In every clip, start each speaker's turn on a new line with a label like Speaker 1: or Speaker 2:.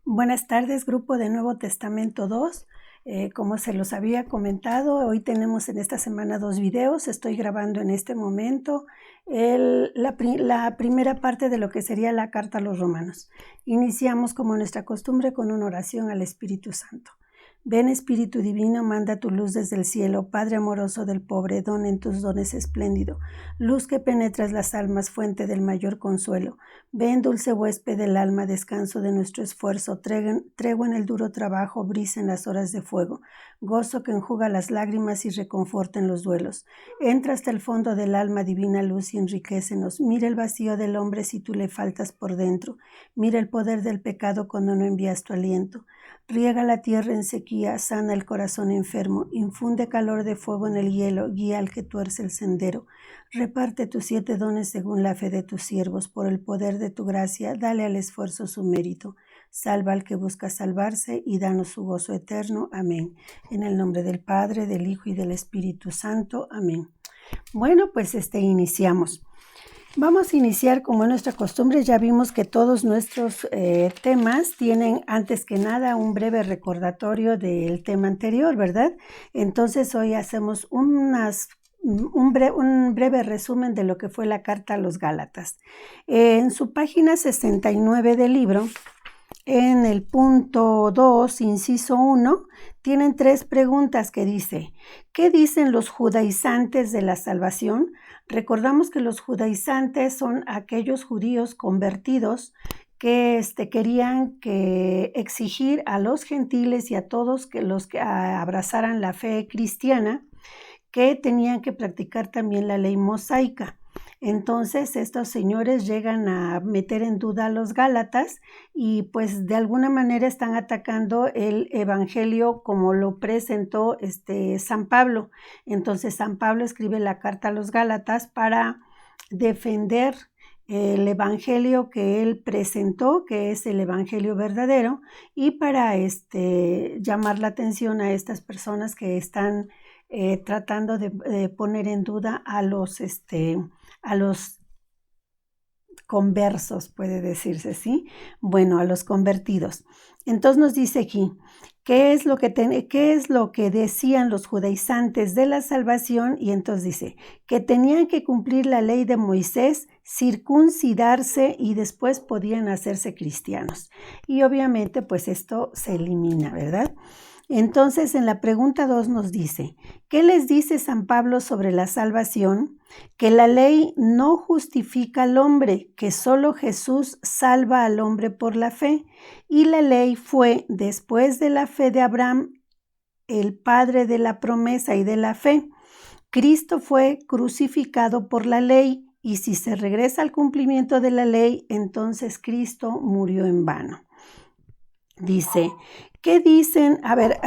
Speaker 1: Buenas tardes, grupo de Nuevo Testamento 2. Como se los había comentado, hoy tenemos en esta semana 2 videos. Estoy grabando en este momento la primera parte de lo que sería la carta a los romanos. Iniciamos como nuestra costumbre con una oración al Espíritu Santo. Ven Espíritu Divino, manda tu luz desde el cielo, Padre amoroso del pobre, don en tus dones espléndido, luz que penetras las almas, fuente del mayor consuelo. Ven dulce huésped del alma, descanso de nuestro esfuerzo, tregua en el duro trabajo, brisa en las horas de fuego, gozo que enjuga las lágrimas y reconforta en los duelos. Entra hasta el fondo del alma, divina luz, y enriquécenos. Mira el vacío del hombre si tú le faltas por dentro. Mira el poder del pecado cuando no envías tu aliento. Riega la tierra en sequía, sana el corazón enfermo, infunde calor de fuego en el hielo, guía al que tuerce el sendero. Reparte tus 7 dones según la fe de tus siervos, por el poder de tu gracia, dale al esfuerzo su mérito. Salva al que busca salvarse y danos su gozo eterno. Amén. En el nombre del Padre, del Hijo y del Espíritu Santo. Amén. Bueno, pues iniciamos. Vamos a iniciar como es nuestra costumbre. Ya vimos que todos nuestros temas tienen antes que nada un breve recordatorio del tema anterior, ¿verdad? Entonces hoy hacemos un breve resumen de lo que fue la carta a los Gálatas. En su página 69 del libro, en el punto 2, inciso 1, tienen 3 preguntas que dice: ¿qué dicen los judaizantes de la salvación? Recordamos que los judaizantes son aquellos judíos convertidos que querían exigir a los gentiles y a todos los que abrazaran la fe cristiana que tenían que practicar también la ley mosaica. Entonces estos señores llegan a meter en duda a los Gálatas y pues de alguna manera están atacando el evangelio como lo presentó San Pablo. Entonces San Pablo escribe la carta a los Gálatas para defender el evangelio que él presentó, que es el evangelio verdadero, y para llamar la atención a estas personas que están tratando de poner en duda a los conversos, puede decirse, ¿sí? Bueno, a los convertidos. Entonces nos dice aquí, ¿qué es lo que decían los judaizantes de la salvación? Y entonces dice, que tenían que cumplir la ley de Moisés, circuncidarse y después podían hacerse cristianos. Y obviamente pues esto se elimina, ¿verdad? Entonces en la pregunta 2 nos dice, ¿qué les dice San Pablo sobre la salvación? Que la ley no justifica al hombre, que solo Jesús salva al hombre por la fe. Y la ley fue, después de la fe de Abraham, el padre de la promesa y de la fe. Cristo fue crucificado por la ley, y si se regresa al cumplimiento de la ley, entonces Cristo murió en vano. Dice, ¿qué dicen? A ver,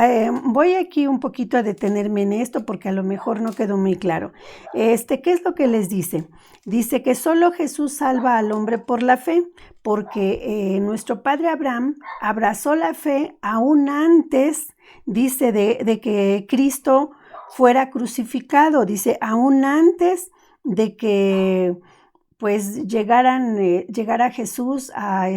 Speaker 1: voy aquí un poquito a detenerme en esto porque a lo mejor no quedó muy claro. ¿Qué es lo que les dice? Dice que solo Jesús salva al hombre por la fe, porque nuestro padre Abraham abrazó la fe aún antes, dice, de que Cristo fuera crucificado. Dice, aún antes de que pues llegara Jesús a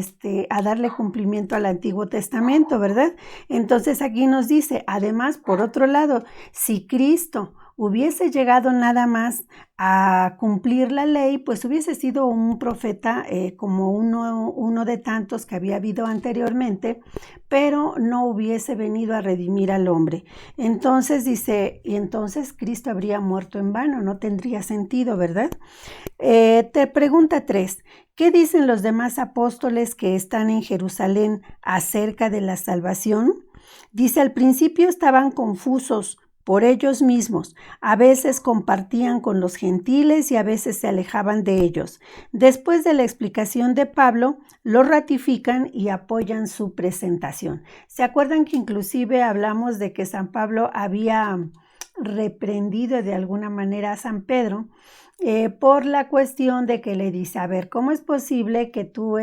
Speaker 1: darle cumplimiento al Antiguo Testamento, ¿verdad? Entonces aquí nos dice, además, por otro lado, si Cristo hubiese llegado nada más a cumplir la ley, pues hubiese sido un profeta como uno de tantos que había habido anteriormente, pero no hubiese venido a redimir al hombre. Entonces dice, y entonces Cristo habría muerto en vano, no tendría sentido, ¿verdad? Te pregunta 3. ¿Qué dicen los demás apóstoles que están en Jerusalén acerca de la salvación? Dice, al principio estaban confusos por ellos mismos. A veces compartían con los gentiles y a veces se alejaban de ellos. Después de la explicación de Pablo, lo ratifican y apoyan su presentación. ¿Se acuerdan que inclusive hablamos de que San Pablo había reprendido de alguna manera a San Pedro por la cuestión de que le dice, a ver, ¿cómo es posible que tú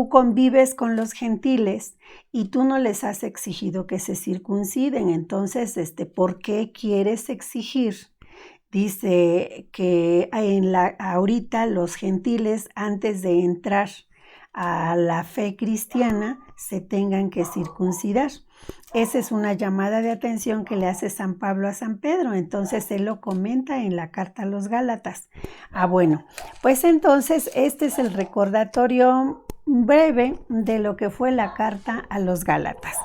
Speaker 1: convives con los gentiles y tú no les has exigido que se circunciden? Entonces, ¿por qué quieres exigir? Dice que ahorita los gentiles, antes de entrar a la fe cristiana se tengan que circuncidar. Esa es una llamada de atención que le hace San Pablo a San Pedro. Entonces él lo comenta en la carta a los Gálatas. Bueno, pues entonces este es el recordatorio breve de lo que fue la carta a los Gálatas.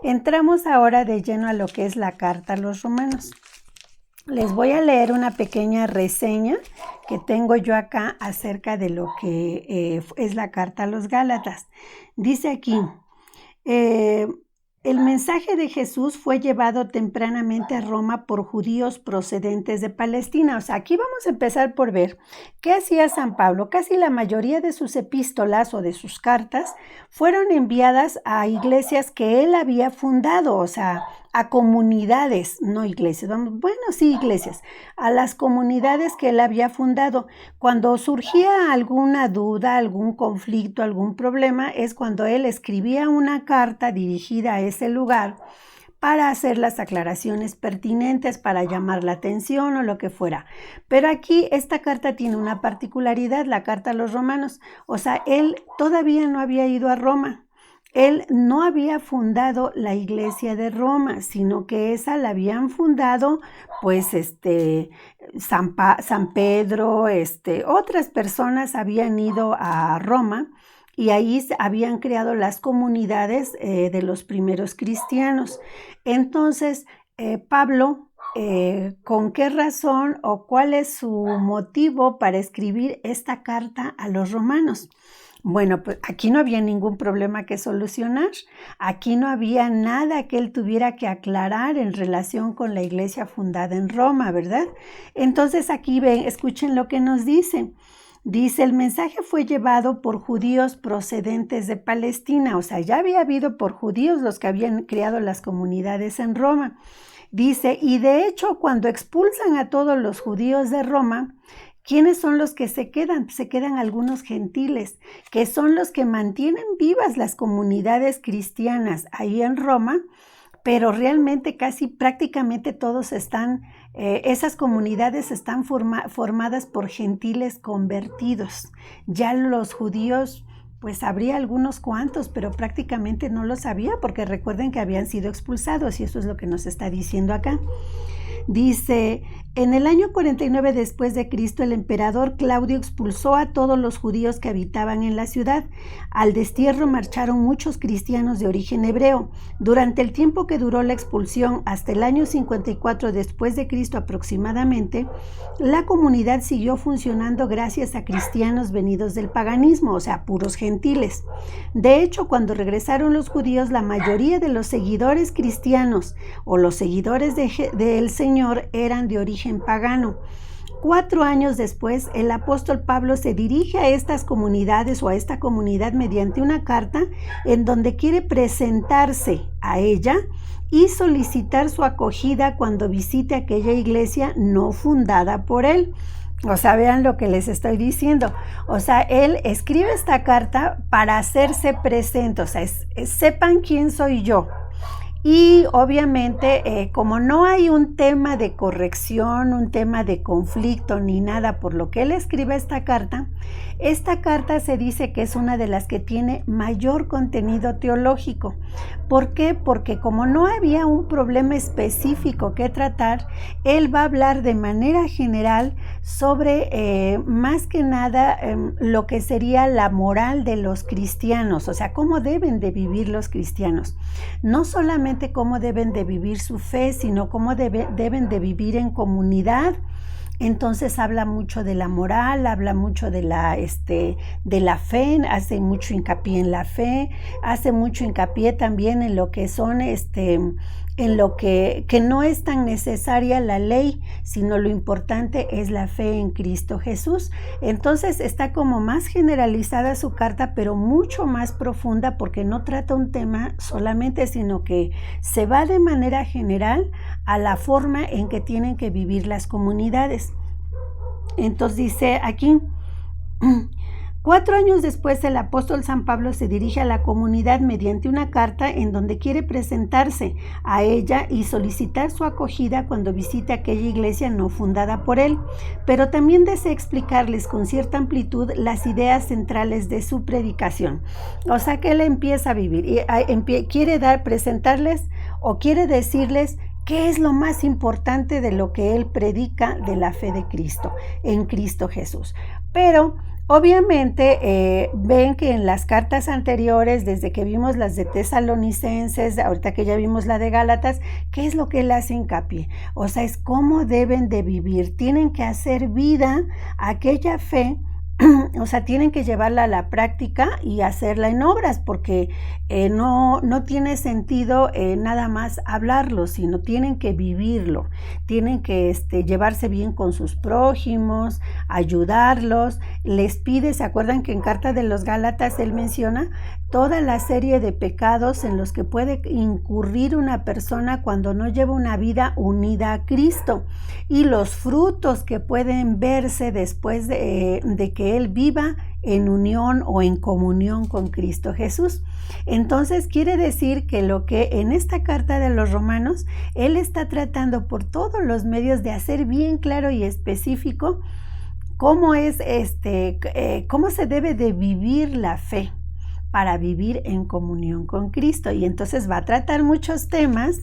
Speaker 1: Entramos ahora de lleno a lo que es la carta a los Romanos. Les voy a leer una pequeña reseña que tengo yo acá acerca de lo que es la carta a los Gálatas. Dice aquí, el mensaje de Jesús fue llevado tempranamente a Roma por judíos procedentes de Palestina. O sea, aquí vamos a empezar por ver qué hacía San Pablo. Casi la mayoría de sus epístolas o de sus cartas fueron enviadas a iglesias que él había fundado, o sea, a comunidades, no iglesias, iglesias, a las comunidades que él había fundado. Cuando surgía alguna duda, algún conflicto, algún problema, es cuando él escribía una carta dirigida a ese lugar para hacer las aclaraciones pertinentes, para llamar la atención o lo que fuera. Pero aquí esta carta tiene una particularidad, la carta a los Romanos. O sea, él todavía no había ido a Roma. Él no había fundado la iglesia de Roma, sino que esa la habían fundado pues San Pedro, otras personas habían ido a Roma y ahí habían creado las comunidades de los primeros cristianos. Entonces, Pablo, ¿con qué razón o cuál es su motivo para escribir esta carta a los romanos? Bueno, pues aquí no había ningún problema que solucionar. Aquí no había nada que él tuviera que aclarar en relación con la iglesia fundada en Roma, ¿verdad? Entonces aquí escuchen lo que nos dice. Dice, el mensaje fue llevado por judíos procedentes de Palestina. O sea, ya había habido por judíos los que habían creado las comunidades en Roma. Dice, y de hecho, cuando expulsan a todos los judíos de Roma, ¿quiénes son los que se quedan? Se quedan algunos gentiles, que son los que mantienen vivas las comunidades cristianas ahí en Roma, pero realmente casi prácticamente todos están, esas comunidades están formadas por gentiles convertidos. Ya los judíos, pues habría algunos cuantos, pero prácticamente no los había, porque recuerden que habían sido expulsados, y eso es lo que nos está diciendo acá. Dice, en el año 49 después de Cristo, el emperador Claudio expulsó a todos los judíos que habitaban en la ciudad. Al destierro marcharon muchos cristianos de origen hebreo. Durante el tiempo que duró la expulsión, hasta el año 54 después de Cristo aproximadamente, la comunidad siguió funcionando gracias a cristianos venidos del paganismo, o sea, puros gentiles. De hecho, cuando regresaron los judíos, la mayoría de los seguidores cristianos o los seguidores del Señor eran de origen pagano. 4 años después, el apóstol Pablo se dirige a estas comunidades o a esta comunidad mediante una carta en donde quiere presentarse a ella y solicitar su acogida cuando visite aquella iglesia no fundada por él. O sea, vean lo que les estoy diciendo. O sea, él escribe esta carta para hacerse presente. O sea, sepan quién soy yo. Y obviamente, como no hay un tema de corrección, un tema de conflicto ni nada por lo que él escribe esta carta se dice que es una de las que tiene mayor contenido teológico. ¿Por qué? Porque como no había un problema específico que tratar, él va a hablar de manera general sobre más que nada lo que sería la moral de los cristianos, o sea, cómo deben de vivir los cristianos. No solamente cómo deben de vivir su fe, sino cómo deben de vivir en comunidad. Entonces habla mucho de la moral, habla mucho de la fe, hace mucho hincapié en la fe, hace mucho hincapié también en lo que son en lo que no es tan necesaria la ley, sino lo importante es la fe en Cristo Jesús. Entonces está como más generalizada su carta, pero mucho más profunda, porque no trata un tema solamente, sino que se va de manera general a la forma en que tienen que vivir las comunidades. Entonces dice aquí, 4 años después, el apóstol San Pablo se dirige a la comunidad mediante una carta en donde quiere presentarse a ella y solicitar su acogida cuando visite aquella iglesia no fundada por él, pero también desea explicarles con cierta amplitud las ideas centrales de su predicación. O sea que él empieza a vivir y quiere presentarles o quiere decirles qué es lo más importante de lo que él predica de la fe de Cristo, en Cristo Jesús. Pero obviamente ven que en las cartas anteriores, desde que vimos las de Tesalonicenses, ahorita que ya vimos la de Gálatas, ¿qué es lo que él hace hincapié? O sea, es cómo deben de vivir, tienen que hacer vida aquella fe. O sea, tienen que llevarla a la práctica y hacerla en obras, porque no tiene sentido nada más hablarlo, sino tienen que vivirlo, tienen que llevarse bien con sus prójimos, ayudarlos. Les pide, ¿se acuerdan que en Carta de los Gálatas él menciona toda la serie de pecados en los que puede incurrir una persona cuando no lleva una vida unida a Cristo, y los frutos que pueden verse después de que él viva en unión o en comunión con Cristo Jesús? Entonces quiere decir que lo que en esta carta de los Romanos, él está tratando por todos los medios de hacer bien claro y específico cómo es cómo se debe de vivir la fe para vivir en comunión con Cristo. Y entonces va a tratar muchos temas,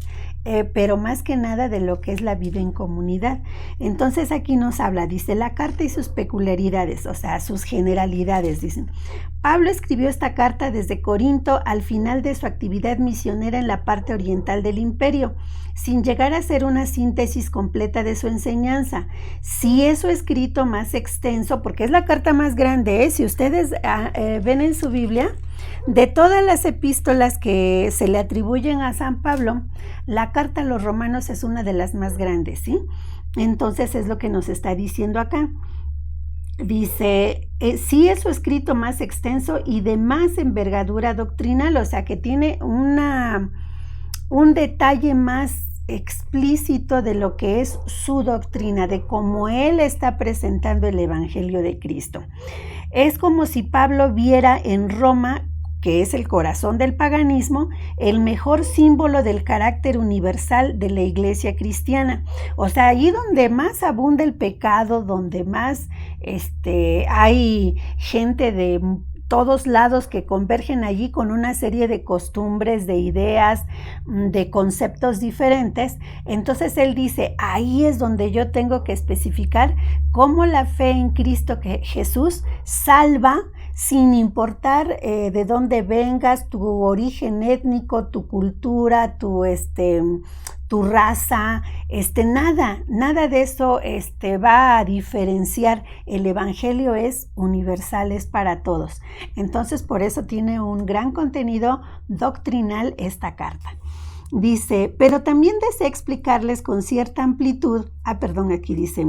Speaker 1: pero más que nada de lo que es la vida en comunidad. Entonces aquí nos habla, dice, la carta y sus peculiaridades, o sea, sus generalidades, dicen. Pablo escribió esta carta desde Corinto al final de su actividad misionera en la parte oriental del imperio, sin llegar a ser una síntesis completa de su enseñanza. Sí es su escrito más extenso, porque es la carta más grande, ¿eh? Si ustedes ven en su Biblia, de todas las epístolas que se le atribuyen a San Pablo, la carta a los Romanos es una de las más grandes, ¿sí? Entonces es lo que nos está diciendo acá. Dice, sí es su escrito más extenso y de más envergadura doctrinal, o sea que tiene un detalle más explícito de lo que es su doctrina, de cómo él está presentando el Evangelio de Cristo. Es como si Pablo viera en Roma, que es el corazón del paganismo, el mejor símbolo del carácter universal de la iglesia cristiana. O sea, ahí donde más abunda el pecado, donde más hay gente de todos lados que convergen allí con una serie de costumbres, de ideas, de conceptos diferentes. Entonces él dice, ahí es donde yo tengo que especificar cómo la fe en Cristo Jesús salva sin importar de dónde vengas, tu origen étnico, tu cultura, tu raza, nada de eso va a diferenciar. El Evangelio es universal, es para todos. Entonces, por eso tiene un gran contenido doctrinal esta carta. Dice, pero también desea explicarles con cierta amplitud, aquí dice,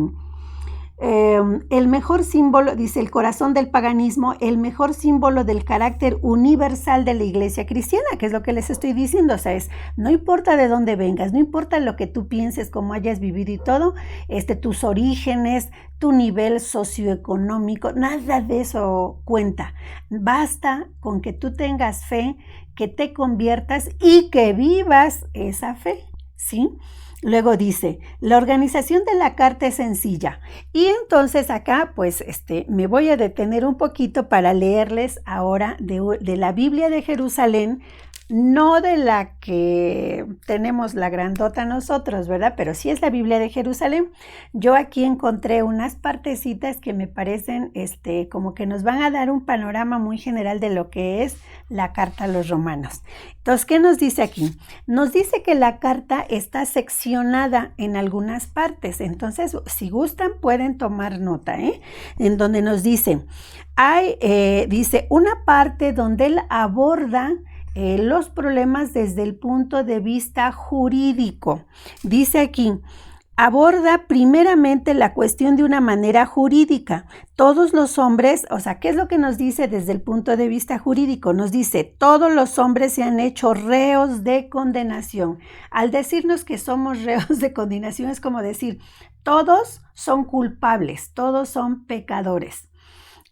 Speaker 1: el mejor símbolo, dice, el corazón del paganismo, el mejor símbolo del carácter universal de la iglesia cristiana, que es lo que les estoy diciendo. O sea, no importa de dónde vengas, no importa lo que tú pienses, cómo hayas vivido y todo, tus orígenes, tu nivel socioeconómico, nada de eso cuenta. Basta con que tú tengas fe, que te conviertas y que vivas esa fe, ¿sí? Luego dice, la organización de la carta es sencilla. Y entonces acá, pues, me voy a detener un poquito para leerles ahora de la Biblia de Jerusalén, no de la que tenemos la grandota nosotros, ¿verdad? Pero sí es la Biblia de Jerusalén. Yo aquí encontré unas partecitas que me parecen como que nos van a dar un panorama muy general de lo que es la carta a los romanos. Entonces, ¿qué nos dice aquí? Nos dice que la carta está seccionada en algunas partes. Entonces, si gustan, pueden tomar nota, en donde nos dice, dice una parte donde él aborda los problemas desde el punto de vista jurídico. Dice aquí, aborda primeramente la cuestión de una manera jurídica. Todos los hombres, o sea, ¿qué es lo que nos dice desde el punto de vista jurídico? Nos dice, todos los hombres se han hecho reos de condenación. Al decirnos que somos reos de condenación es como decir, todos son culpables, todos son pecadores.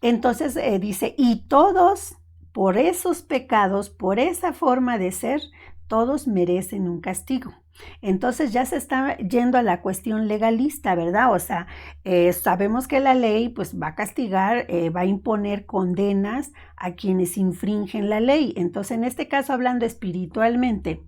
Speaker 1: Entonces dice, y todos, por esos pecados, por esa forma de ser, todos merecen un castigo. Entonces ya se está yendo a la cuestión legalista, ¿verdad? O sea, sabemos que la ley pues va a castigar, va a imponer condenas a quienes infringen la ley. Entonces, en este caso, hablando espiritualmente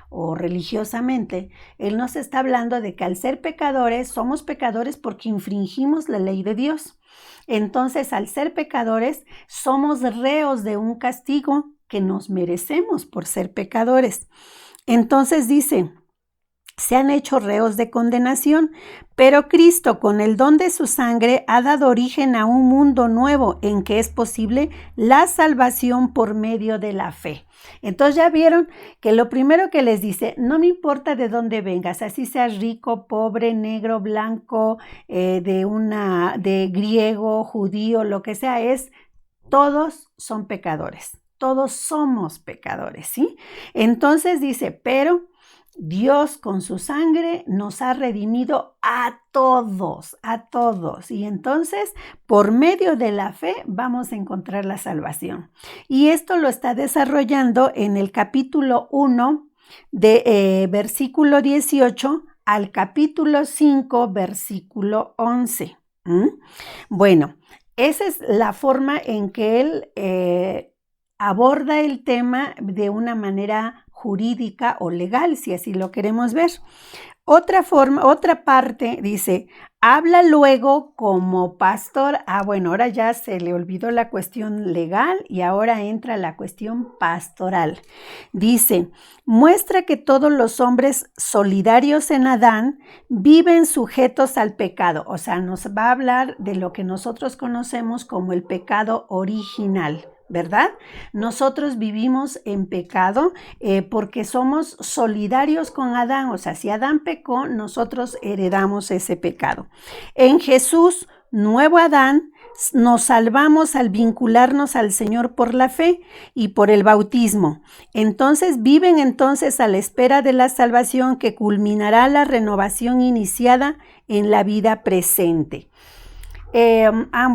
Speaker 1: o religiosamente, él nos está hablando de que al ser pecadores, somos pecadores porque infringimos la ley de Dios. Entonces, al ser pecadores, somos reos de un castigo que nos merecemos por ser pecadores. Entonces dice, se han hecho reos de condenación, pero Cristo, con el don de su sangre, ha dado origen a un mundo nuevo en que es posible la salvación por medio de la fe. Entonces ya vieron que lo primero que les dice, no me importa de dónde vengas, así seas rico, pobre, negro, blanco, de griego, judío, lo que sea, todos son pecadores, todos somos pecadores, ¿sí? Entonces dice, pero Dios con su sangre nos ha redimido a todos, a todos. Y entonces, por medio de la fe, vamos a encontrar la salvación. Y esto lo está desarrollando en el capítulo 1 de versículo 18 al capítulo 5, versículo 11. Bueno, esa es la forma en que él aborda el tema de una manera jurídica o legal, si así lo queremos ver. Otra parte dice, habla luego como pastor. Bueno, ahora ya se le olvidó la cuestión legal y ahora entra la cuestión pastoral. Dice, muestra que todos los hombres solidarios en Adán viven sujetos al pecado. O sea, nos va a hablar de lo que nosotros conocemos como el pecado original, ¿verdad? Nosotros vivimos en pecado porque somos solidarios con Adán, o sea, si Adán pecó, nosotros heredamos ese pecado. En Jesús, nuevo Adán, nos salvamos al vincularnos al Señor por la fe y por el bautismo. Entonces viven entonces a la espera de la salvación que culminará la renovación iniciada en la vida presente.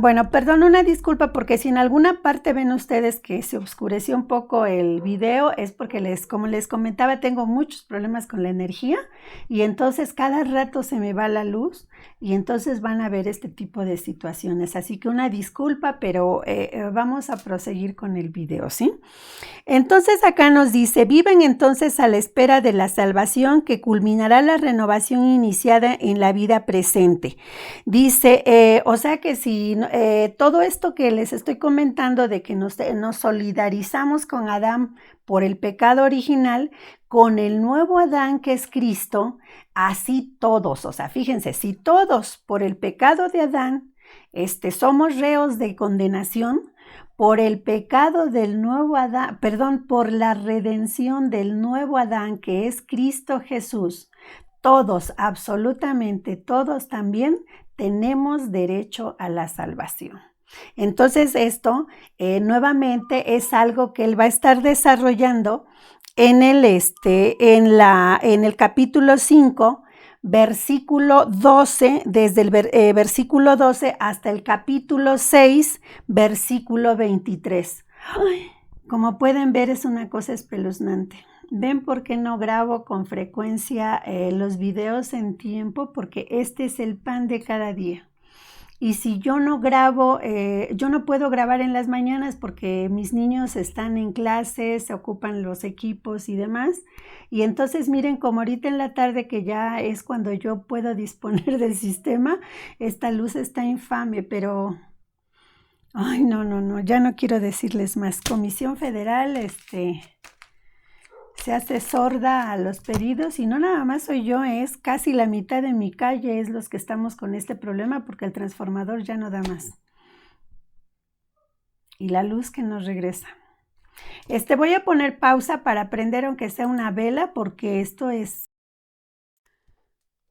Speaker 1: Bueno, perdón, una disculpa porque si en alguna parte ven ustedes que se oscureció un poco el video es porque como les comentaba, tengo muchos problemas con la energía y entonces cada rato se me va la luz y entonces van a ver este tipo de situaciones. Así que una disculpa, pero vamos a proseguir con el video, ¿sí? Entonces acá nos dice, viven entonces a la espera de la salvación que culminará la renovación iniciada en la vida presente. Dice, o sea que si todo esto que les estoy comentando de que nos solidarizamos con Adán por el pecado original, con el nuevo Adán que es Cristo, así todos, o sea, fíjense, si todos por el pecado de Adán somos reos de condenación, por el pecado del nuevo Adán, perdón, por la redención del nuevo Adán que es Cristo Jesús, todos, absolutamente todos también tenemos derecho a la salvación. Entonces esto nuevamente es algo que él va a estar desarrollando en el capítulo 5, versículo 12, desde el versículo 12 hasta el capítulo 6, versículo 23. Ay, como pueden ver, es una cosa espeluznante. ¿Ven por qué no grabo con frecuencia los videos en tiempo? Porque este es el pan de cada día. Y si yo no grabo, yo no puedo grabar en las mañanas porque mis niños están en clases, se ocupan los equipos y demás. Y entonces miren, como ahorita en la tarde que ya es cuando yo puedo disponer del sistema, esta luz está infame, pero... Ay, no, ya no quiero decirles más. Comisión Federal, se hace sorda a los pedidos y no nada más soy yo, es casi la mitad de mi calle es los que estamos con este problema porque el transformador ya no da más. Y la luz que nos regresa. Voy a poner pausa para prender aunque sea una vela porque esto es...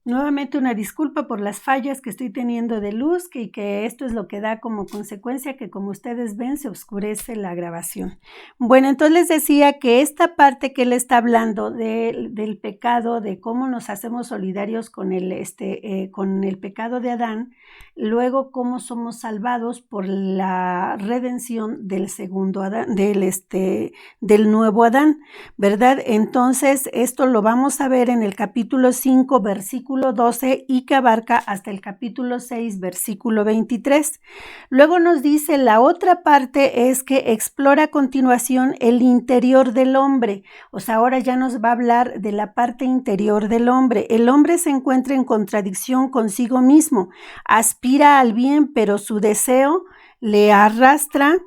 Speaker 1: Nuevamente una disculpa por las fallas que estoy teniendo de luz y que esto es lo que da como consecuencia que, como ustedes ven, se oscurece la grabación. Bueno, entonces les decía que esta parte que él está hablando del pecado, de cómo nos hacemos solidarios con el pecado de Adán, luego cómo somos salvados por la redención del segundo Adán, del nuevo Adán, ¿verdad? Entonces esto lo vamos a ver en el capítulo 5, versículo 12 y que abarca hasta el capítulo 6, versículo 23. Luego nos dice la otra parte es que explora a continuación el interior del hombre. O sea, ahora ya nos va a hablar de la parte interior del hombre. El hombre se encuentra en contradicción consigo mismo, aspira al bien, pero su deseo le arrastra.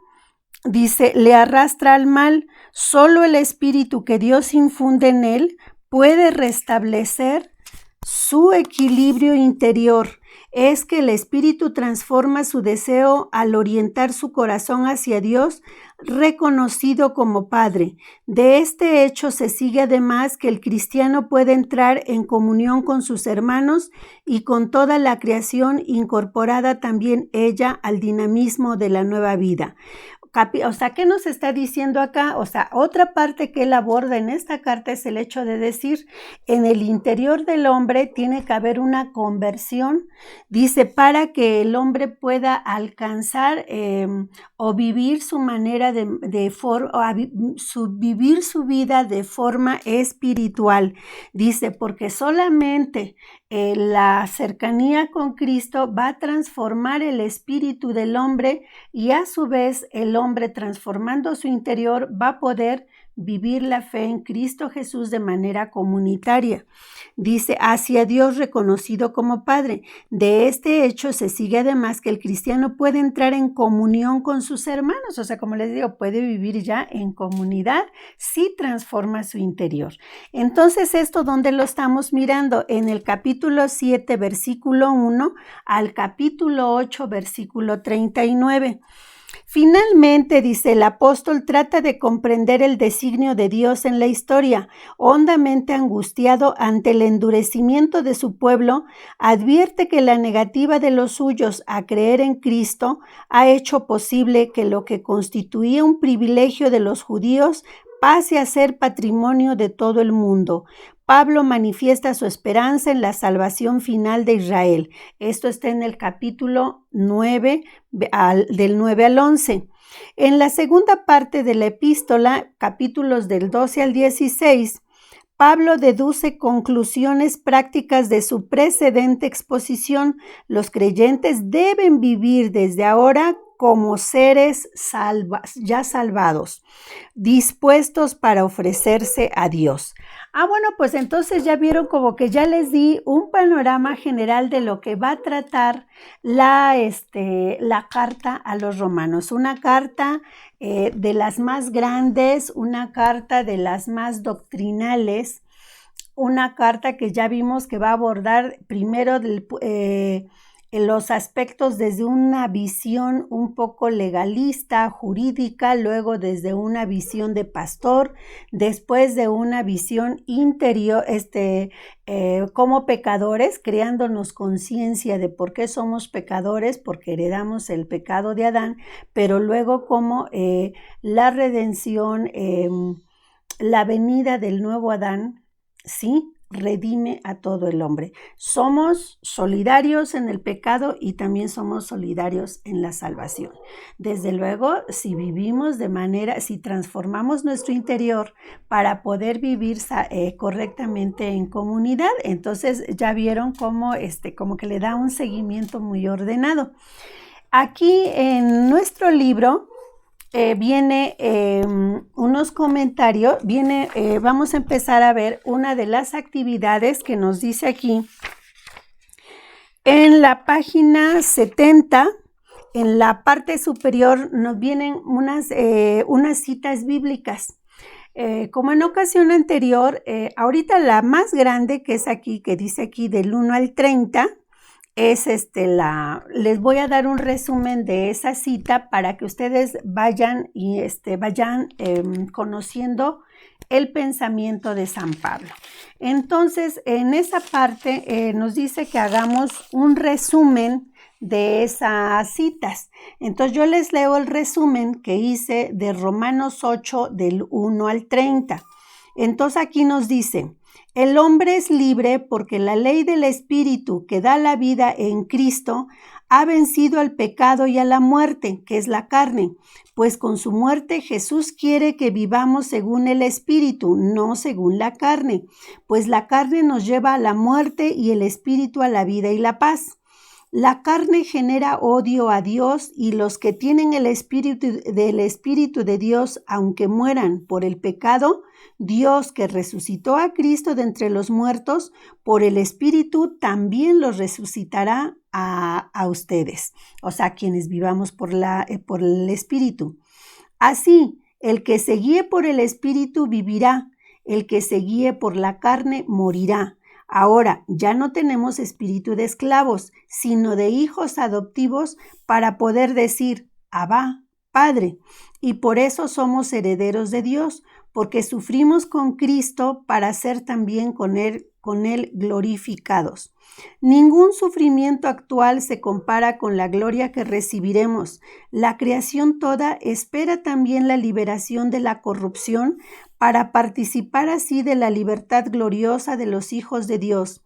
Speaker 1: Dice, le arrastra al mal. Solo el espíritu que Dios infunde en él puede restablecer su equilibrio interior. Es que el espíritu transforma su deseo al orientar su corazón hacia Dios, reconocido como Padre. De este hecho se sigue además que el cristiano puede entrar en comunión con sus hermanos y con toda la creación, incorporada también ella al dinamismo de la nueva vida. O sea, ¿qué nos está diciendo acá? O sea, otra parte que él aborda en esta carta es el hecho de decir, en el interior del hombre tiene que haber una conversión, dice, para que el hombre pueda alcanzar o vivir su manera vivir su vida de forma espiritual. Dice, porque solamente la cercanía con Cristo va a transformar el espíritu del hombre y a su vez el hombre, transformando su interior, va a poder vivir la fe en Cristo Jesús de manera comunitaria. Dice, hacia Dios reconocido como Padre. De este hecho se sigue además que el cristiano puede entrar en comunión con sus hermanos. O sea, como les digo, puede vivir ya en comunidad si transforma su interior. Entonces, ¿esto dónde lo estamos mirando? En el capítulo 7, versículo 1 al capítulo 8, versículo 39. Finalmente, dice el apóstol, trata de comprender el designio de Dios en la historia. Hondamente angustiado ante el endurecimiento de su pueblo, advierte que la negativa de los suyos a creer en Cristo ha hecho posible que lo que constituía un privilegio de los judíos pase a ser patrimonio de todo el mundo. Pablo manifiesta su esperanza en la salvación final de Israel. Esto está en el capítulo 9, del 9 al 11. En la segunda parte de la epístola, capítulos del 12 al 16, Pablo deduce conclusiones prácticas de su precedente exposición. Los creyentes deben vivir desde ahora como seres ya salvados, dispuestos para ofrecerse a Dios. Bueno, pues entonces ya vieron como que ya les di un panorama general de lo que va a tratar la carta a los romanos. Una carta de las más grandes, una carta de las más doctrinales, una carta que ya vimos que va a abordar primero los aspectos desde una visión un poco legalista, jurídica, luego desde una visión de pastor, después de una visión interior, como pecadores, creándonos conciencia de por qué somos pecadores, porque heredamos el pecado de Adán, pero luego como la redención, la venida del nuevo Adán, ¿sí?, redime a todo el hombre. Somos solidarios en el pecado y también somos solidarios en la salvación. Desde luego, si vivimos si transformamos nuestro interior para poder vivir correctamente en comunidad, entonces ya vieron cómo como que le da un seguimiento muy ordenado. Aquí en nuestro libro viene unos comentarios, vamos a empezar a ver una de las actividades que nos dice aquí. En la página 70, en la parte superior, nos vienen unas citas bíblicas. Como en ocasión anterior, ahorita la más grande, que es aquí, que dice aquí del 1 al 30, es les voy a dar un resumen de esa cita para que ustedes vayan conociendo el pensamiento de San Pablo. Entonces, en esa parte nos dice que hagamos un resumen de esas citas. Entonces, yo les leo el resumen que hice de Romanos 8, del 1 al 30. Entonces, aquí nos dice: el hombre es libre porque la ley del Espíritu que da la vida en Cristo ha vencido al pecado y a la muerte, que es la carne, pues con su muerte Jesús quiere que vivamos según el Espíritu, no según la carne, pues la carne nos lleva a la muerte y el Espíritu a la vida y la paz. La carne genera odio a Dios y los que tienen el Espíritu de Dios, aunque mueran por el pecado, Dios que resucitó a Cristo de entre los muertos, por el Espíritu también los resucitará a ustedes, o sea, quienes vivamos por el Espíritu. Así, el que se guíe por el Espíritu vivirá, el que se guíe por la carne morirá. Ahora ya no tenemos espíritu de esclavos, sino de hijos adoptivos para poder decir: Abba, Padre. Y por eso somos herederos de Dios, porque sufrimos con Cristo para ser también con Él glorificados. Ningún sufrimiento actual se compara con la gloria que recibiremos. La creación toda espera también la liberación de la corrupción para participar así de la libertad gloriosa de los hijos de Dios.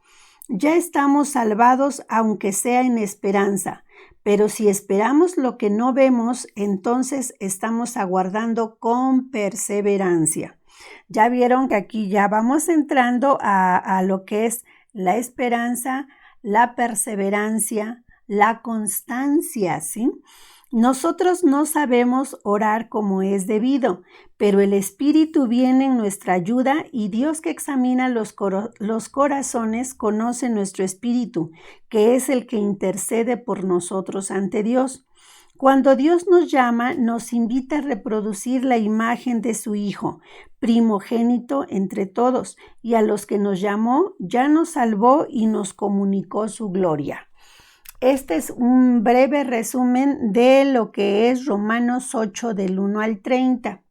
Speaker 1: Ya estamos salvados, aunque sea en esperanza, pero si esperamos lo que no vemos, entonces estamos aguardando con perseverancia. Ya vieron que aquí ya vamos entrando a lo que es la esperanza, la perseverancia, la constancia, ¿sí? Nosotros no sabemos orar como es debido, pero el Espíritu viene en nuestra ayuda y Dios que examina los corazones conoce nuestro espíritu, que es el que intercede por nosotros ante Dios. Cuando Dios nos llama, nos invita a reproducir la imagen de su Hijo, primogénito entre todos, y a los que nos llamó, ya nos salvó y nos comunicó su gloria. Este es un breve resumen de lo que es Romanos 8 del 1 al 30.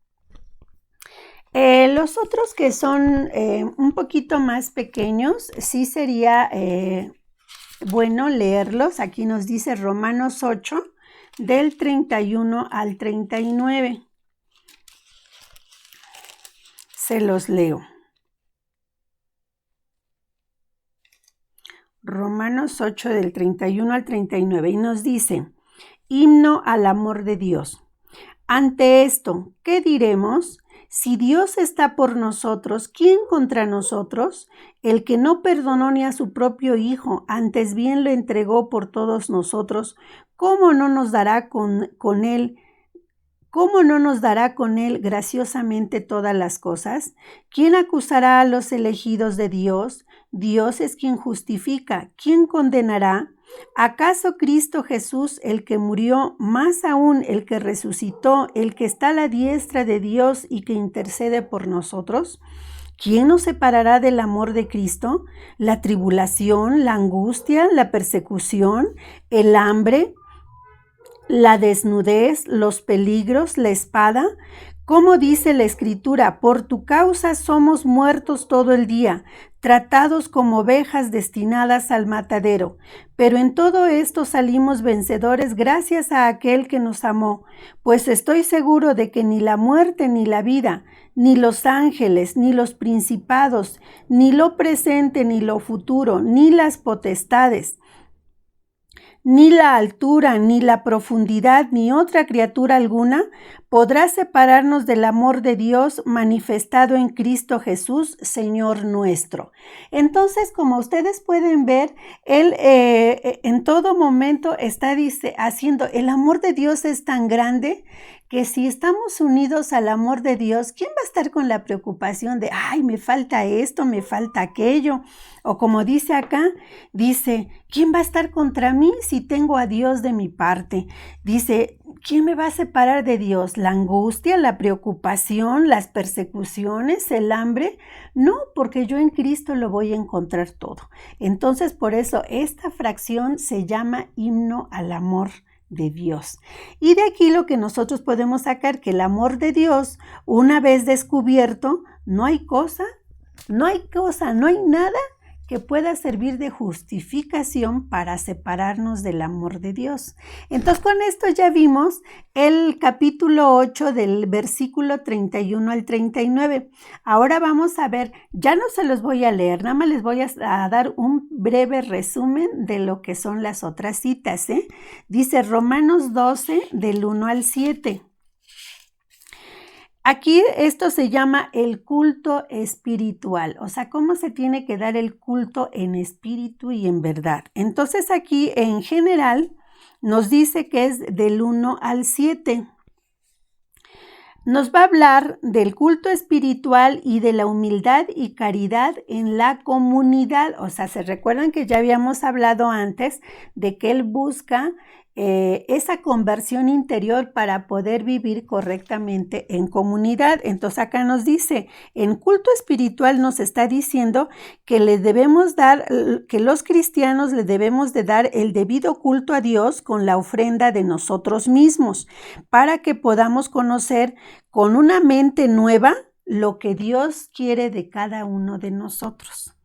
Speaker 1: Los otros que son un poquito más pequeños, sí sería bueno leerlos. Aquí nos dice Romanos 8 del 31 al 39. Se los leo. Romanos 8 del 31 al 39 y nos dice: himno al amor de Dios. Ante esto, ¿qué diremos? Si Dios está por nosotros, ¿quién contra nosotros? El que no perdonó ni a su propio Hijo, antes bien lo entregó por todos nosotros, ¿cómo no nos dará con él? ¿Cómo no nos dará con él graciosamente todas las cosas? ¿Quién acusará a los elegidos de Dios? Dios es quien justifica. ¿Quién condenará? ¿Acaso Cristo Jesús, el que murió, más aún el que resucitó, el que está a la diestra de Dios y que intercede por nosotros? ¿Quién nos separará del amor de Cristo? ¿La tribulación, la angustia, la persecución, el hambre, la desnudez, los peligros, la espada? Como dice la Escritura, por tu causa somos muertos todo el día, tratados como ovejas destinadas al matadero. Pero en todo esto salimos vencedores gracias a aquel que nos amó, pues estoy seguro de que ni la muerte ni la vida, ni los ángeles, ni los principados, ni lo presente ni lo futuro, ni las potestades, ni la altura, ni la profundidad, ni otra criatura alguna podrá separarnos del amor de Dios manifestado en Cristo Jesús, Señor nuestro. Entonces, como ustedes pueden ver, Él en todo momento está haciendo, el amor de Dios es tan grande que si estamos unidos al amor de Dios, ¿quién va a estar con la preocupación de, ay, me falta esto, me falta aquello? O como dice acá, dice, ¿quién va a estar contra mí si tengo a Dios de mi parte? Dice, ¿quién me va a separar de Dios? ¿La angustia, la preocupación, las persecuciones, el hambre? No, porque yo en Cristo lo voy a encontrar todo. Entonces, por eso esta fracción se llama himno al amor de Dios. Y de aquí lo que nosotros podemos sacar, que el amor de Dios, una vez descubierto, no hay nada que pueda servir de justificación para separarnos del amor de Dios. Entonces, con esto ya vimos el capítulo 8 del versículo 31 al 39. Ahora vamos a ver, ya no se los voy a leer, nada más les voy a dar un breve resumen de lo que son las otras citas. Dice Romanos 12, del 1 al 7. Aquí esto se llama el culto espiritual, o sea, cómo se tiene que dar el culto en espíritu y en verdad. Entonces aquí en general nos dice que es del 1 al 7. Nos va a hablar del culto espiritual y de la humildad y caridad en la comunidad. O sea, se recuerdan que ya habíamos hablado antes de que él busca esa conversión interior para poder vivir correctamente en comunidad. Entonces acá nos dice, en culto espiritual nos está diciendo que le debemos dar, que los cristianos le debemos de dar el debido culto a Dios con la ofrenda de nosotros mismos, para que podamos conocer con una mente nueva lo que Dios quiere de cada uno de nosotros.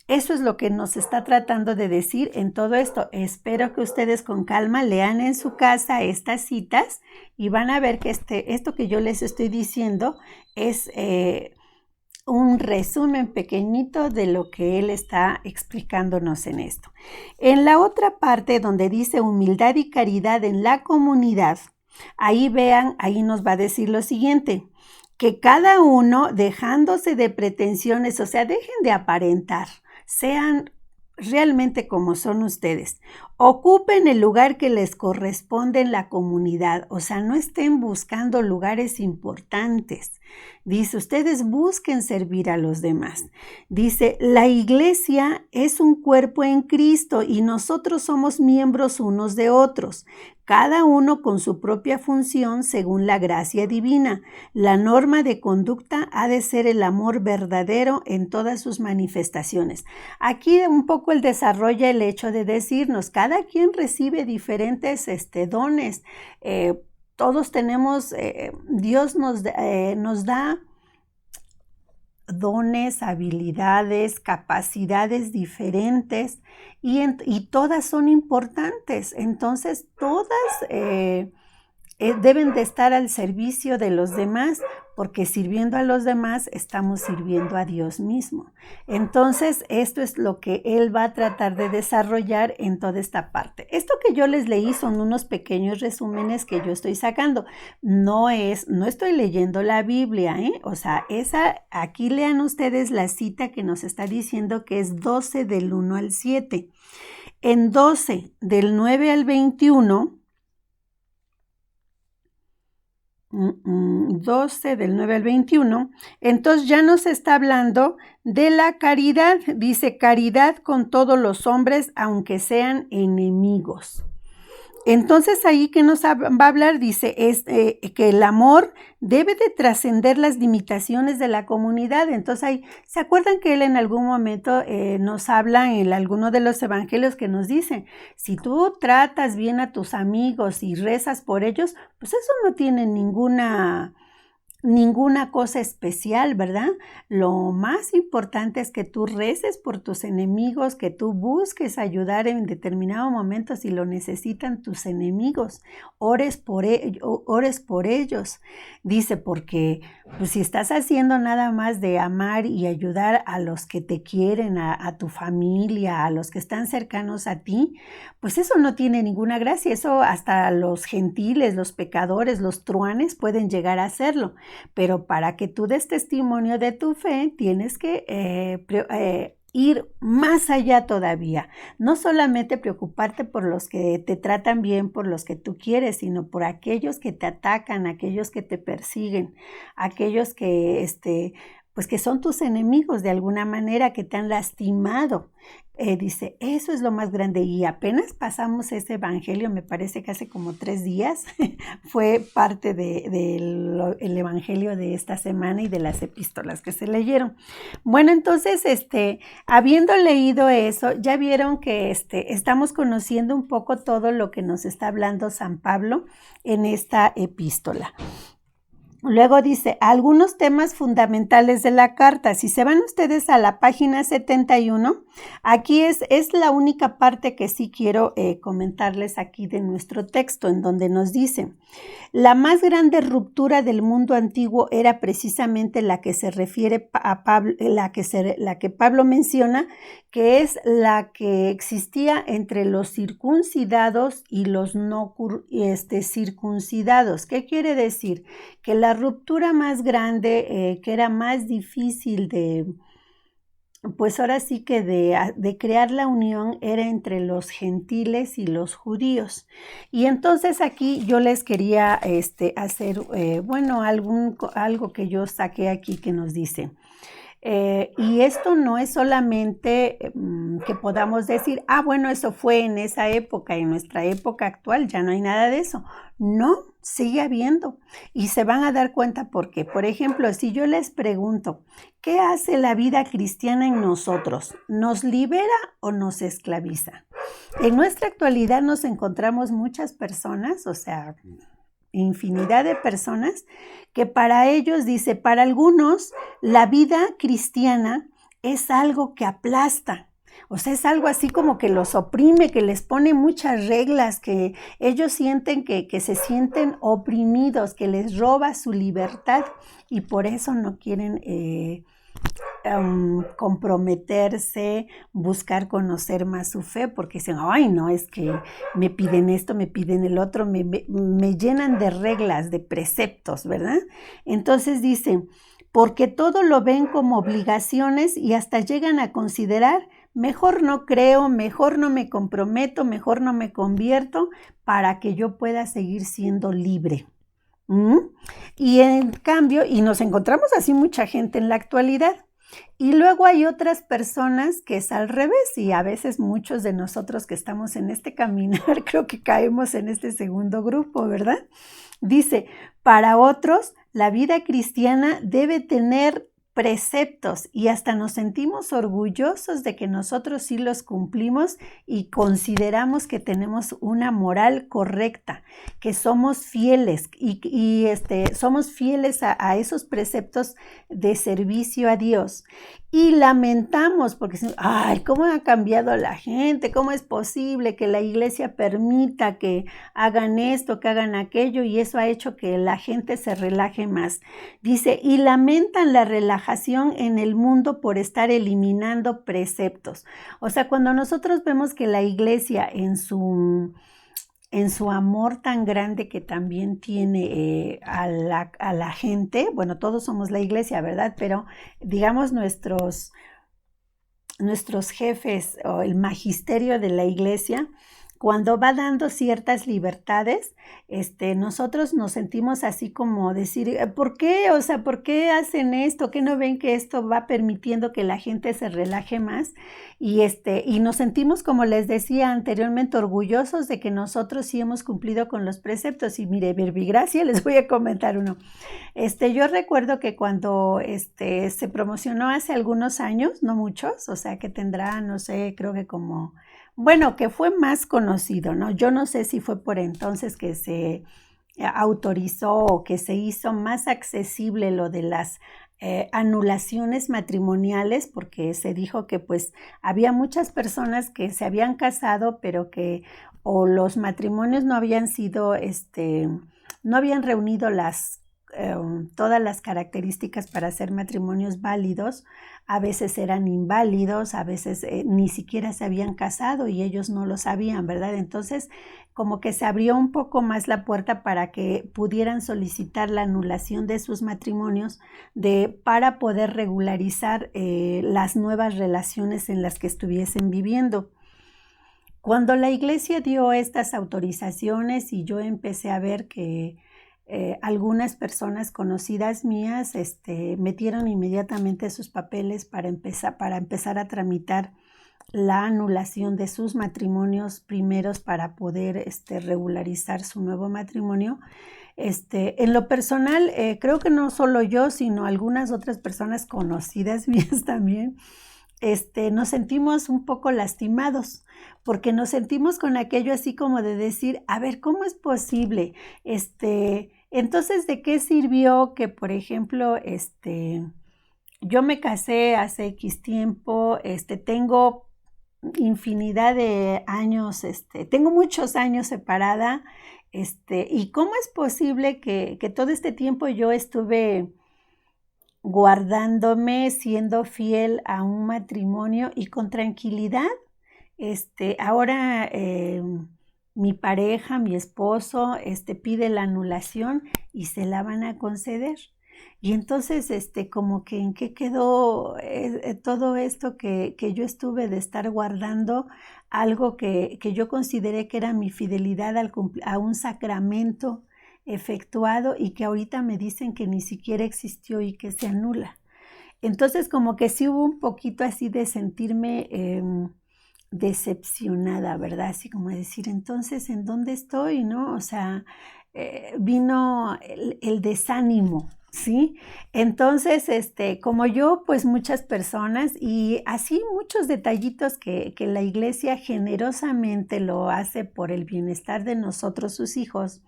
Speaker 1: Eso es lo que nos está tratando de decir en todo esto. Espero que ustedes con calma lean en su casa estas citas y van a ver que esto que yo les estoy diciendo es un resumen pequeñito de lo que él está explicándonos en esto. En la otra parte donde dice humildad y caridad en la comunidad, ahí vean, ahí nos va a decir lo siguiente, que cada uno dejándose de pretensiones, o sea, dejen de aparentar, sean realmente como son ustedes. Ocupen el lugar que les corresponde en la comunidad, o sea, no estén buscando lugares importantes. Dice, ustedes busquen servir a los demás. Dice, la iglesia es un cuerpo en Cristo y nosotros somos miembros unos de otros, cada uno con su propia función según la gracia divina. La norma de conducta ha de ser el amor verdadero en todas sus manifestaciones. Aquí un poco él desarrolla el hecho de decirnos, cada quien recibe diferentes dones. Todos tenemos, Dios nos da dones, habilidades, capacidades diferentes y todas son importantes. Entonces, todas deben de estar al servicio de los demás, porque sirviendo a los demás estamos sirviendo a Dios mismo. Entonces, esto es lo que él va a tratar de desarrollar en toda esta parte. Esto que yo les leí son unos pequeños resúmenes que yo estoy sacando. No estoy leyendo la Biblia, O sea, aquí lean ustedes la cita que nos está diciendo que es 12 del 1 al 7. En 12 del 9 al 21, 12 del 9 al 21, entonces ya nos está hablando de la caridad. Dice, caridad con todos los hombres, aunque sean enemigos. Entonces ahí que nos va a hablar, dice, es que el amor debe de trascender las limitaciones de la comunidad. Entonces ahí, ¿se acuerdan que él en algún momento nos habla en alguno de los evangelios que nos dice, si tú tratas bien a tus amigos y rezas por ellos, pues eso no tiene ninguna cosa especial, ¿verdad? Lo más importante es que tú reces por tus enemigos, que tú busques ayudar en determinado momento si lo necesitan tus enemigos, ores por ellos. Dice, porque pues, si estás haciendo nada más de amar y ayudar a los que te quieren, a tu familia, a los que están cercanos a ti, pues eso no tiene ninguna gracia. Eso hasta los gentiles, los pecadores, los truanes pueden llegar a hacerlo. Pero para que tú des testimonio de tu fe, tienes que ir más allá todavía. No solamente preocuparte por los que te tratan bien, por los que tú quieres, sino por aquellos que te atacan, aquellos que te persiguen, aquellos que, pues que son tus enemigos de alguna manera, que te han lastimado. Dice, eso es lo más grande. Y apenas pasamos ese evangelio, me parece que hace como 3 días, fue parte del evangelio de esta semana y de las epístolas que se leyeron. Bueno, entonces, habiendo leído eso, ya vieron que estamos conociendo un poco todo lo que nos está hablando San Pablo en esta epístola. Luego dice, algunos temas fundamentales de la carta. Si se van ustedes a la página 71, aquí es la única parte que sí quiero comentarles aquí de nuestro texto, en donde nos dice, la más grande ruptura del mundo antiguo era precisamente la que se refiere a Pablo, la que Pablo menciona, que es la que existía entre los circuncidados y los no circuncidados. ¿Qué quiere decir? Que la ruptura más grande, que era más difícil pues ahora sí que de crear la unión, era entre los gentiles y los judíos. Y entonces aquí yo les quería hacer, algo que yo saqué aquí que nos dice. Y esto no es solamente que podamos decir, bueno, eso fue en esa época, en nuestra época actual ya no hay nada de eso. No, sigue habiendo. Y se van a dar cuenta por qué. Por ejemplo, si yo les pregunto, ¿qué hace la vida cristiana en nosotros? ¿Nos libera o nos esclaviza? En nuestra actualidad nos encontramos muchas personas, o sea, infinidad de personas, que para ellos, dice, para algunos la vida cristiana es algo que aplasta, o sea, es algo así como que los oprime, que les pone muchas reglas, que ellos sienten que se sienten oprimidos, que les roba su libertad y por eso no quieren comprometerse, buscar conocer más su fe, porque dicen, ay no, es que me piden esto, me piden el otro, me llenan de reglas, de preceptos, ¿verdad? Entonces dice, porque todo lo ven como obligaciones y hasta llegan a considerar, mejor no creo, mejor no me comprometo, mejor no me convierto para que yo pueda seguir siendo libre. Y en cambio, y nos encontramos así mucha gente en la actualidad. Y luego hay otras personas que es al revés y a veces muchos de nosotros que estamos en este caminar creo que caemos en este segundo grupo, ¿verdad? Dice, para otros la vida cristiana debe tener preceptos y hasta nos sentimos orgullosos de que nosotros sí los cumplimos y consideramos que tenemos una moral correcta, que somos fieles y somos fieles a esos preceptos de servicio a Dios. Y lamentamos porque, ay, ¿cómo ha cambiado la gente? ¿Cómo es posible que la iglesia permita que hagan esto, que hagan aquello? Y eso ha hecho que la gente se relaje más. Dice, y lamentan la relajación en el mundo por estar eliminando preceptos. O sea, cuando nosotros vemos que la iglesia en su amor tan grande que también tiene a la gente, bueno, todos somos la iglesia, ¿verdad? Pero digamos nuestros jefes o el magisterio de la iglesia, cuando va dando ciertas libertades, nosotros nos sentimos así como decir, ¿por qué? O sea, ¿por qué hacen esto? ¿Qué no ven que esto va permitiendo que la gente se relaje más? Y nos sentimos, como les decía anteriormente, orgullosos de que nosotros sí hemos cumplido con los preceptos. Y mire, verbigracia, les voy a comentar uno. Yo recuerdo que cuando se promocionó hace algunos años, no muchos, o sea que tendrá, no sé, creo que como... Bueno, que fue más conocido, ¿no? Yo no sé si fue por entonces que se autorizó o que se hizo más accesible lo de las anulaciones matrimoniales, porque se dijo que pues había muchas personas que se habían casado, pero que o los matrimonios no habían sido, no habían reunido todas las características para hacer matrimonios válidos, a veces eran inválidos, a veces ni siquiera se habían casado y ellos no lo sabían, ¿verdad? Entonces, como que se abrió un poco más la puerta para que pudieran solicitar la anulación de sus matrimonios para poder regularizar las nuevas relaciones en las que estuviesen viviendo. Cuando la iglesia dio estas autorizaciones y yo empecé a ver que algunas personas conocidas mías metieron inmediatamente sus papeles para empezar a tramitar la anulación de sus matrimonios primeros para poder regularizar su nuevo matrimonio. En lo personal, creo que no solo yo, sino algunas otras personas conocidas mías también, nos sentimos un poco lastimados, porque nos sentimos con aquello así como de decir, a ver, ¿cómo es posible? Entonces, ¿de qué sirvió que, por ejemplo, yo me casé hace X tiempo, tengo infinidad de años, tengo muchos años separada, y cómo es posible que todo este tiempo yo estuve guardándome, siendo fiel a un matrimonio y con tranquilidad? Ahora mi pareja, mi esposo, pide la anulación y se la van a conceder. Y entonces, como que en qué quedó todo esto que yo estuve de estar guardando, algo que yo consideré que era mi fidelidad a un sacramento efectuado y que ahorita me dicen que ni siquiera existió y que se anula. Entonces, como que sí hubo un poquito así de sentirme decepcionada, ¿verdad? Así como decir, entonces, ¿en dónde estoy? ¿No? O sea, vino el desánimo, ¿sí? Entonces, como yo, pues muchas personas y así muchos detallitos que la iglesia generosamente lo hace por el bienestar de nosotros, sus hijos.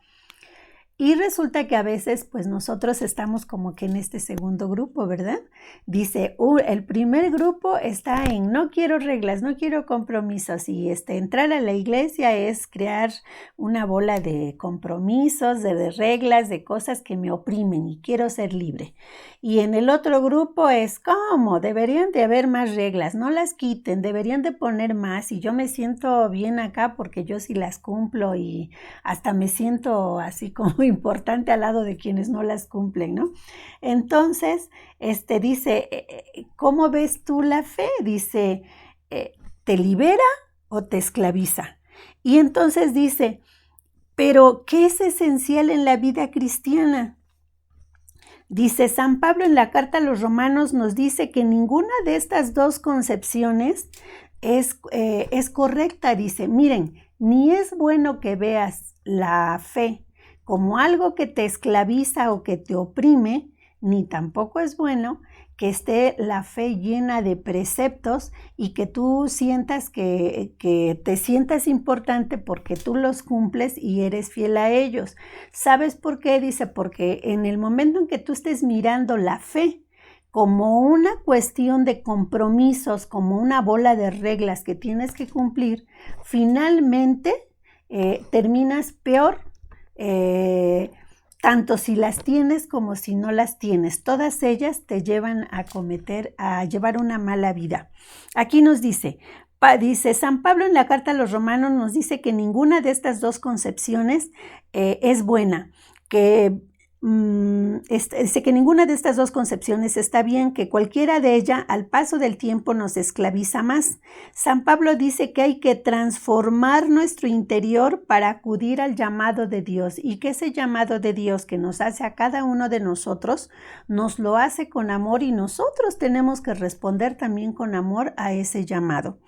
Speaker 1: Y resulta que a veces, pues nosotros estamos como que en este segundo grupo, ¿verdad? Dice, el primer grupo está en no quiero reglas, no quiero compromisos. Y entrar a la iglesia es crear una bola de compromisos, de reglas, de cosas que me oprimen y quiero ser libre. Y en el otro grupo es, ¿cómo? Deberían de haber más reglas, no las quiten, deberían de poner más. Y yo me siento bien acá porque yo sí las cumplo y hasta me siento así como importante al lado de quienes no las cumplen, ¿no? Entonces, dice, ¿cómo ves tú la fe? Dice, ¿te libera o te esclaviza? Y entonces dice, ¿pero qué es esencial en la vida cristiana? Dice, San Pablo en la carta a los Romanos nos dice que ninguna de estas dos concepciones es correcta. Dice, miren, ni es bueno que veas la fe como algo que te esclaviza o que te oprime, ni tampoco es bueno que esté la fe llena de preceptos y que tú sientas que te sientas importante porque tú los cumples y eres fiel a ellos. ¿Sabes por qué? Dice, porque en el momento en que tú estés mirando la fe como una cuestión de compromisos, como una bola de reglas que tienes que cumplir, finalmente terminas peor. Tanto si las tienes como si no las tienes, todas ellas te llevan a llevar una mala vida. Aquí nos dice San Pablo en la carta a los Romanos nos dice que ninguna de estas dos concepciones es buena, dice que ninguna de estas dos concepciones está bien, que cualquiera de ellas al paso del tiempo nos esclaviza más. San Pablo dice que hay que transformar nuestro interior para acudir al llamado de Dios y que ese llamado de Dios que nos hace a cada uno de nosotros, nos lo hace con amor y nosotros tenemos que responder también con amor a ese llamado.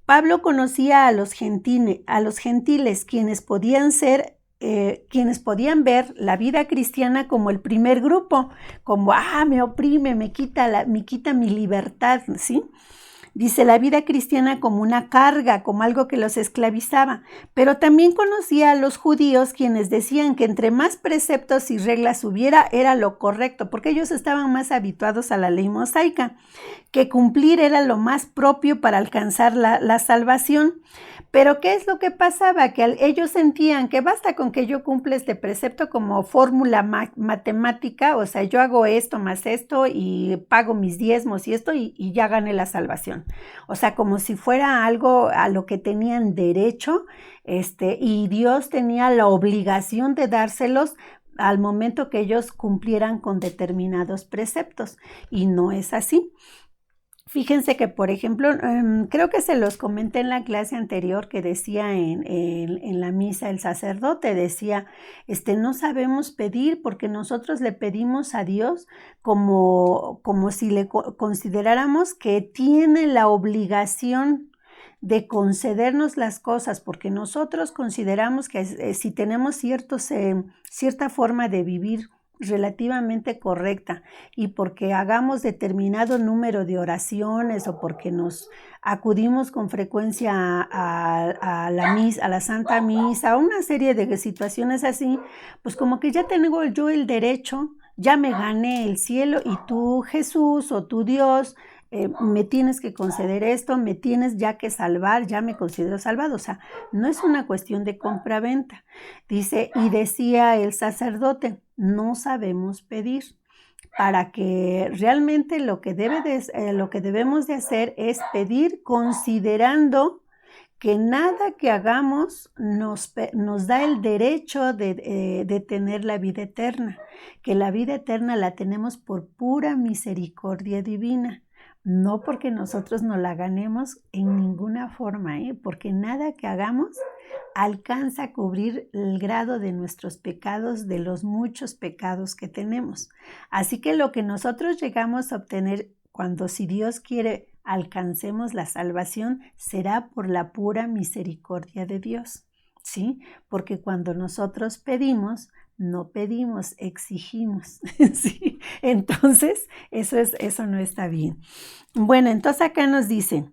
Speaker 1: Pablo conocía a los gentiles, quienes podían ver la vida cristiana como el primer grupo, como, me oprime, me quita mi libertad, ¿sí? Dice la vida cristiana como una carga, como algo que los esclavizaba, pero también conocía a los judíos quienes decían que entre más preceptos y reglas hubiera era lo correcto, porque ellos estaban más habituados a la ley mosaica, que cumplir era lo más propio para alcanzar la salvación. Pero ¿qué es lo que pasaba? Que ellos sentían que basta con que yo cumpla este precepto como fórmula matemática, o sea, yo hago esto más esto y pago mis diezmos y esto y ya gané la salvación. O sea, como si fuera algo a lo que tenían derecho, y Dios tenía la obligación de dárselos al momento que ellos cumplieran con determinados preceptos. Y no es así. Fíjense que, por ejemplo, creo que se los comenté en la clase anterior que decía en la misa el sacerdote, decía, no sabemos pedir porque nosotros le pedimos a Dios como si le consideráramos que tiene la obligación de concedernos las cosas, porque nosotros consideramos que si tenemos cierta forma de vivir relativamente correcta y porque hagamos determinado número de oraciones o porque nos acudimos con frecuencia a la Santa Misa, a una serie de situaciones así, pues como que ya tengo yo el derecho, ya me gané el cielo y tú, Jesús, o tú, Dios, me tienes que conceder esto, me tienes ya que salvar, ya me considero salvado. O sea, no es una cuestión de compra-venta. Dice, y decía el sacerdote, no sabemos pedir. Para que realmente lo que debemos de hacer es pedir considerando que nada que hagamos nos da el derecho de tener la vida eterna, que la vida eterna la tenemos por pura misericordia divina. No porque nosotros no la ganemos en ninguna forma, porque nada que hagamos alcanza a cubrir el grado de nuestros pecados, de los muchos pecados que tenemos. Así que lo que nosotros llegamos a obtener cuando, si Dios quiere, alcancemos la salvación, será por la pura misericordia de Dios, ¿sí? Porque cuando nosotros pedimos, no pedimos, exigimos, ¿sí? Entonces, eso no está bien. Bueno, entonces acá nos dice,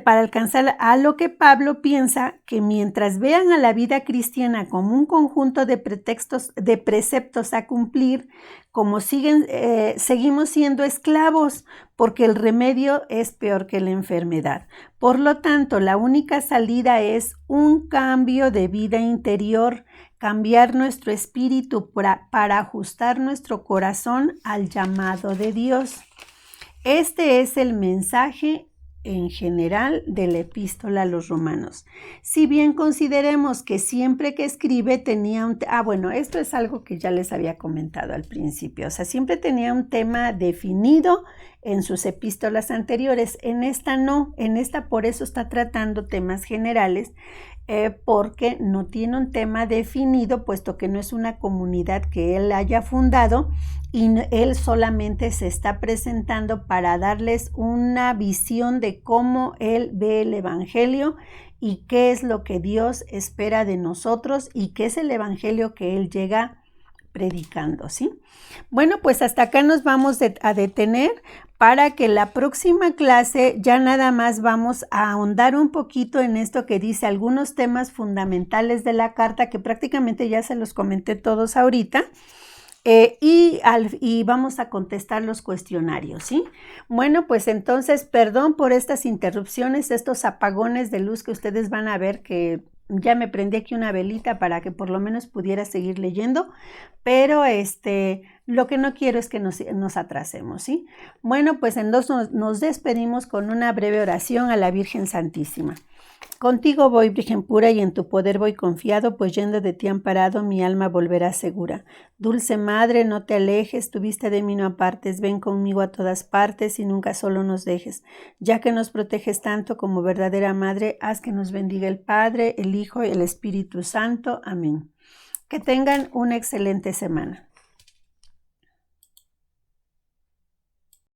Speaker 1: para alcanzar a lo que Pablo piensa que mientras vean a la vida cristiana como un conjunto de preceptos a cumplir, como seguimos siendo esclavos, porque el remedio es peor que la enfermedad. Por lo tanto, la única salida es un cambio de vida interior, cambiar nuestro espíritu para ajustar nuestro corazón al llamado de Dios. Este es el mensaje en general de la epístola a los romanos. Si bien consideremos que siempre que escribe tenía esto es algo que ya les había comentado al principio, o sea, siempre tenía un tema definido en sus epístolas anteriores. En esta no, en esta por eso está tratando temas generales, porque no tiene un tema definido, puesto que no es una comunidad que él haya fundado y él solamente se está presentando para darles una visión de cómo él ve el evangelio y qué es lo que Dios espera de nosotros y qué es el evangelio que él llega predicando, ¿sí? Bueno, pues hasta acá nos vamos a detener para que la próxima clase ya nada más vamos a ahondar un poquito en esto que dice algunos temas fundamentales de la carta, que prácticamente ya se los comenté todos ahorita, y vamos a contestar los cuestionarios, ¿sí? Bueno, pues entonces, perdón por estas interrupciones, estos apagones de luz que ustedes van a ver, que ya me prendí aquí una velita para que por lo menos pudiera seguir leyendo, pero lo que no quiero es que nos atrasemos, ¿sí? Bueno, pues entonces nos despedimos con una breve oración a la Virgen Santísima. Contigo voy, Virgen pura, y en tu poder voy confiado, pues yendo de ti amparado, mi alma volverá segura. Dulce Madre, no te alejes, tu vista de mí no apartes, ven conmigo a todas partes y nunca solo nos dejes. Ya que nos proteges tanto como verdadera Madre, haz que nos bendiga el Padre, el Hijo y el Espíritu Santo. Amén. Que tengan una excelente semana.